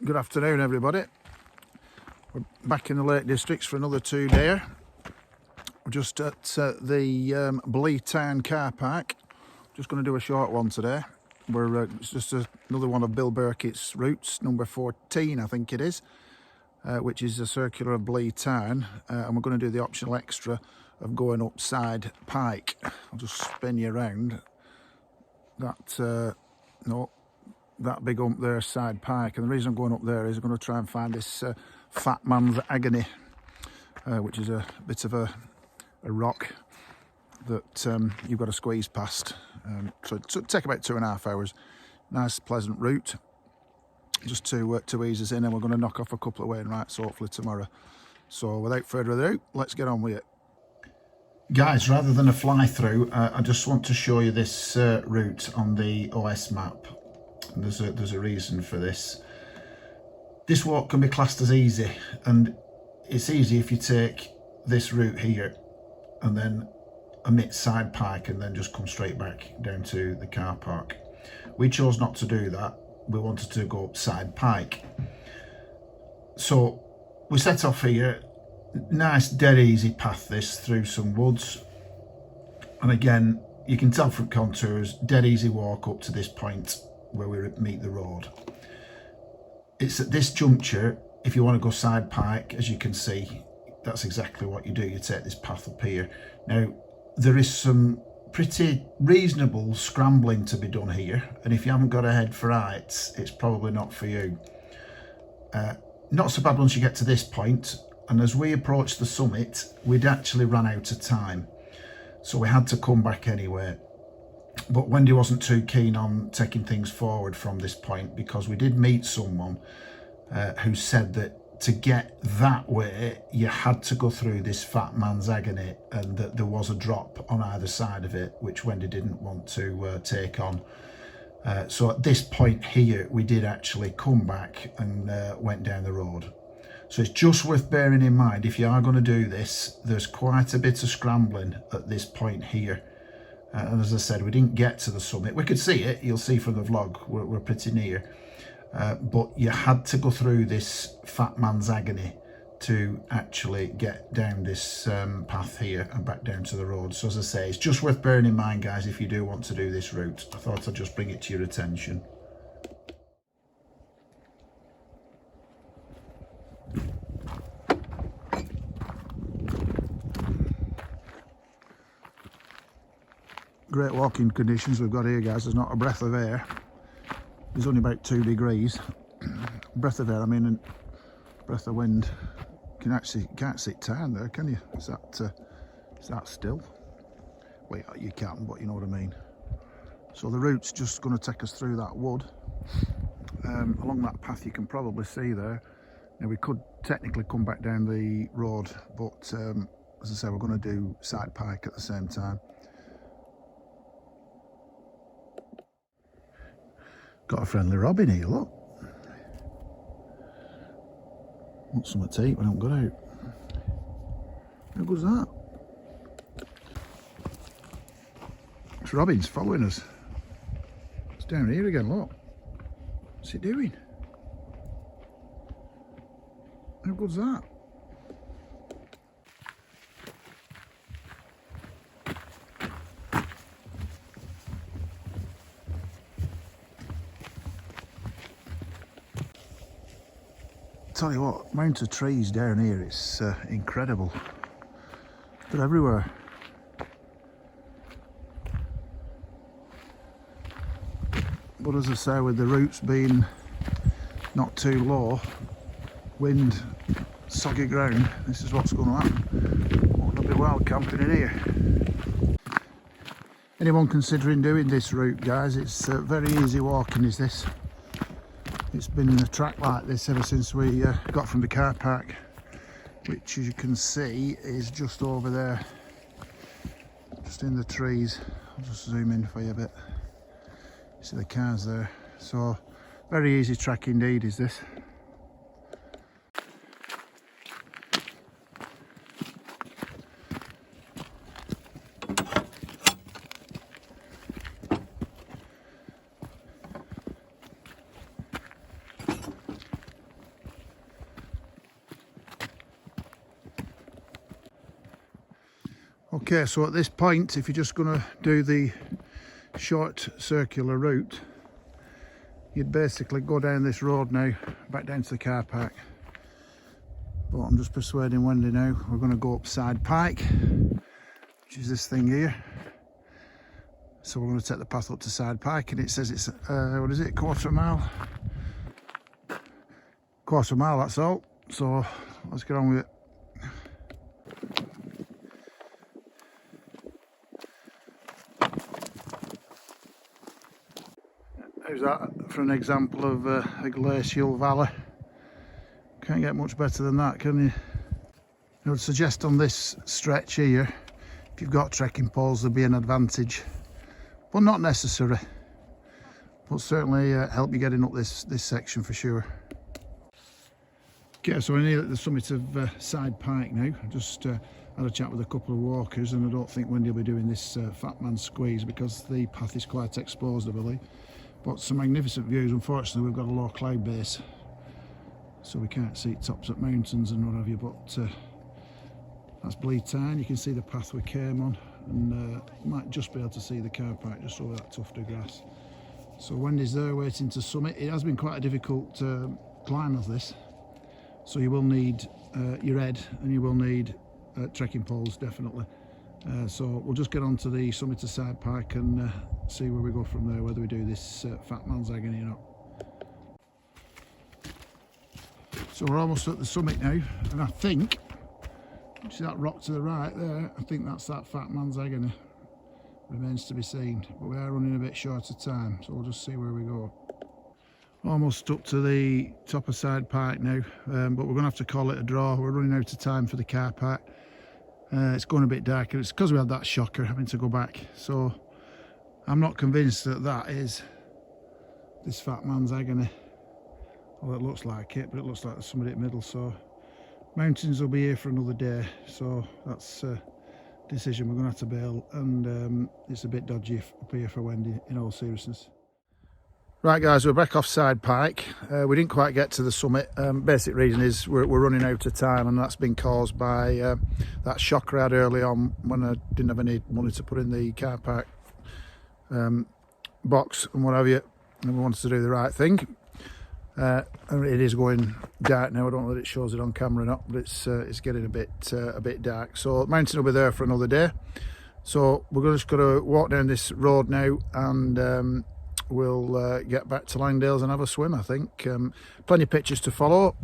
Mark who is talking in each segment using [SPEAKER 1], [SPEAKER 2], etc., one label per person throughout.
[SPEAKER 1] Good afternoon, everybody. We're back in the Lake Districts for another 2 day. We're just at the Blea Tarn car park. Just going to do a short one today. It's just another one of Bill Burkitt's routes, number 14 I think it is, which is the Circuit of Blea Tarn, and we're going to do the optional extra of going up Side Pike. I'll just spin you around. That big hump there, Side Pike, and the reason I'm going up there is I'm going to try and find this fat man's Agony, which is a bit of a rock that you've got to squeeze past. So it'll take about 2.5 hours. Nice pleasant route, just to ease us in, and we're going to knock off a couple of weighing rights hopefully tomorrow. So without further ado, let's get on with it. Guys, rather than a fly through, I just want to show you this route on the OS map. And there's a reason for this. This walk can be classed as easy, and it's easy if you take this route here and then omit Side Pike and then just come straight back down to the car park. We chose not to do that. We wanted to go up Side Pike. So we set off here. Nice dead easy path this, through some woods, and again you can tell from contours, dead easy walk up to this point where we meet the road. It's at this juncture, if you want to go Side Pike, as you can see, that's exactly what you do. You take this path up here. Now there is some pretty reasonable scrambling to be done here, and if you haven't got a head for heights, it's probably not for you. Not so bad once you get to this point, and as we approached the summit we'd actually run out of time, so we had to come back anyway. But Wendy wasn't too keen on taking things forward from this point, because we did meet someone who said that to get that way you had to go through this fat man's Agony, and that there was a drop on either side of it, which Wendy didn't want to take on. So at this point here we did actually come back and went down the road. So it's just worth bearing in mind, if you are going to do this, there's quite a bit of scrambling at this point here. And as I said, we didn't get to the summit. We could see it, you'll see from the vlog, we're pretty near. But you had to go through this fat man's Agony to actually get down this path here and back down to the road. So as I say, it's just worth bearing in mind, guys, if you do want to do this route. I thought I'd just bring it to your attention. Great walking conditions we've got here, guys. There's not a breath of air. There's only about 2 degrees. Breath of air, I mean, and breath of wind. Can't sit down there, can you? Is that still? Well, you can, but you know what I mean. So the route's just going to take us through that wood. Along that path you can probably see there. Now we could technically come back down the road, but as I say, we're going to do Side Pike at the same time. Got a friendly robin here, look. Want something to eat when I haven't got out. How good's that? This robin's following us. It's down here again, look. What's it doing? How good's that? Tell you what, amount of trees down here is incredible. They're everywhere. But as I say, with the roots being not too low, wind, soggy ground, this is what's going to happen. Won't there be wild camping in here? Anyone considering doing this route, guys, it's very easy walking is this. It's been a track like this ever since we got from the car park, which as you can see is just over there, just in the trees. I'll just zoom in for you a bit. You see the cars there. So very easy track indeed is this. Okay, so at this point, if you're just going to do the short circular route, you'd basically go down this road now, back down to the car park. But I'm just persuading Wendy now, we're going to go up Side Pike, which is this thing here. So we're going to take the path up to Side Pike, and it says it's, what is it, quarter of a mile? Quarter of a mile, that's all. So let's get on with it. How's that for an example of a glacial valley? Can't get much better than that, can you? I would suggest on this stretch here, if you've got trekking poles, there'll be an advantage, but not necessary. But certainly help you getting up this section for sure. Okay, so we're nearly at the summit of Side Pike now. I just had a chat with a couple of walkers, and I don't think Wendy will be doing this fat man squeeze because the path is quite exposed, I believe. But some magnificent views. Unfortunately, we've got a low cloud base, so we can't see tops of mountains and what have you. But that's Blea Tarn. You can see the path we came on, and you might just be able to see the car park just over that tuft of grass. So Wendy's there waiting to summit. It has been quite a difficult climb of this, so you will need your head, and you will need trekking poles definitely. So we'll just get on to the summit of Side Pike and see where we go from there, whether we do this fat man's agony or not. So we're almost at the summit now, and I think, see that rock to the right there, I think that's that fat man's agony. Remains to be seen, but we are running a bit short of time, so we'll just see where we go. Almost up to the top of Side Pike now, but we're going to have to call it a draw. We're running out of time for the car park. It's going a bit darker. It's because we had that shocker having to go back, so I'm not convinced that that is this fat man's agony. Well, it looks like it, but it looks like there's somebody in the middle. So mountains will be here for another day, so that's a decision we're going to have to bail, and it's a bit dodgy up here for Wendy, in all seriousness. Right guys, we're back off Side Pike. We didn't quite get to the summit. Basic reason is we're running out of time, and that's been caused by that shocker I had early on when I didn't have any money to put in the car park box and what have you, and we wanted to do the right thing. And it is going dark now. I don't know that it shows it on camera or not, but it's getting a bit dark. So the mountain will be there for another day. So we're just going to walk down this road now, and we'll get back to Langdales and have a swim, I think. Plenty of pictures to follow.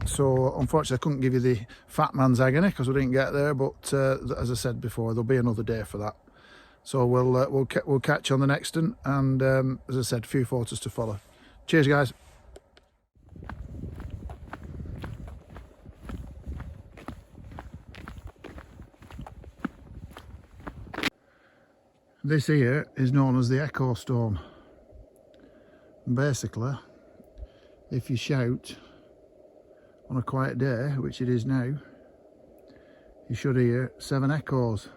[SPEAKER 1] So unfortunately I couldn't give you the fat man's agony because we didn't get there, but as I said before, there'll be another day for that. So we'll catch you on the next one, and as I said, a few photos to follow. Cheers guys. This here is known as the echo stone. And basically, if you shout on a quiet day, which it is now, you should hear 7 echoes.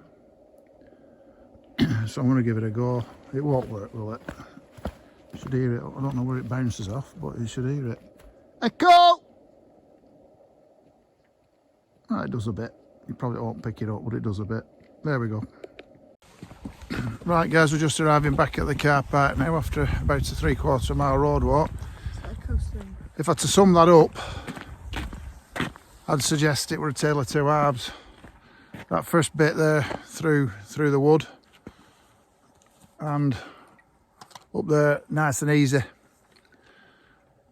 [SPEAKER 1] So I'm going to give it a go. It won't work, will it? You should hear it. I don't know where it bounces off, but you should hear it. Echo! Oh, it does a bit. You probably won't pick it up, but it does a bit. There we go. Right guys, we're just arriving back at the car park now after about a 3/4 mile road walk. If I had to sum that up, I'd suggest it were a tale of two halves. That first bit there through the wood, and up there nice and easy,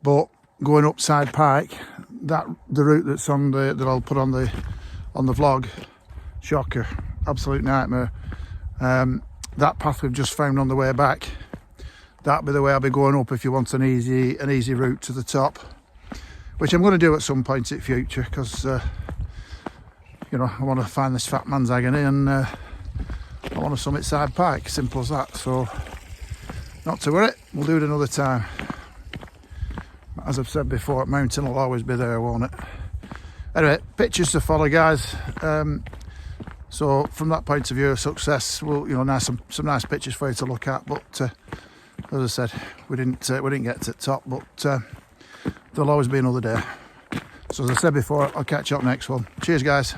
[SPEAKER 1] but going up Side Pike, the route that's on that I'll put on the vlog, shocker, absolute nightmare. That path we've just found on the way back, that'll be the way I'll be going up if you want an easy route to the top, which I'm going to do at some point in the future, because you know, I want to find this fat man's agony, and I want to summit Side Pike, simple as that. So not to worry, we'll do it another time. As I've said before, mountain will always be there, won't it? Anyway, pictures to follow guys. So from that point of view of success, we'll, you know, some nice pictures for you to look at. But as I said, we didn't get to the top, but there'll always be another day. So as I said before, I'll catch you up next one. Cheers guys.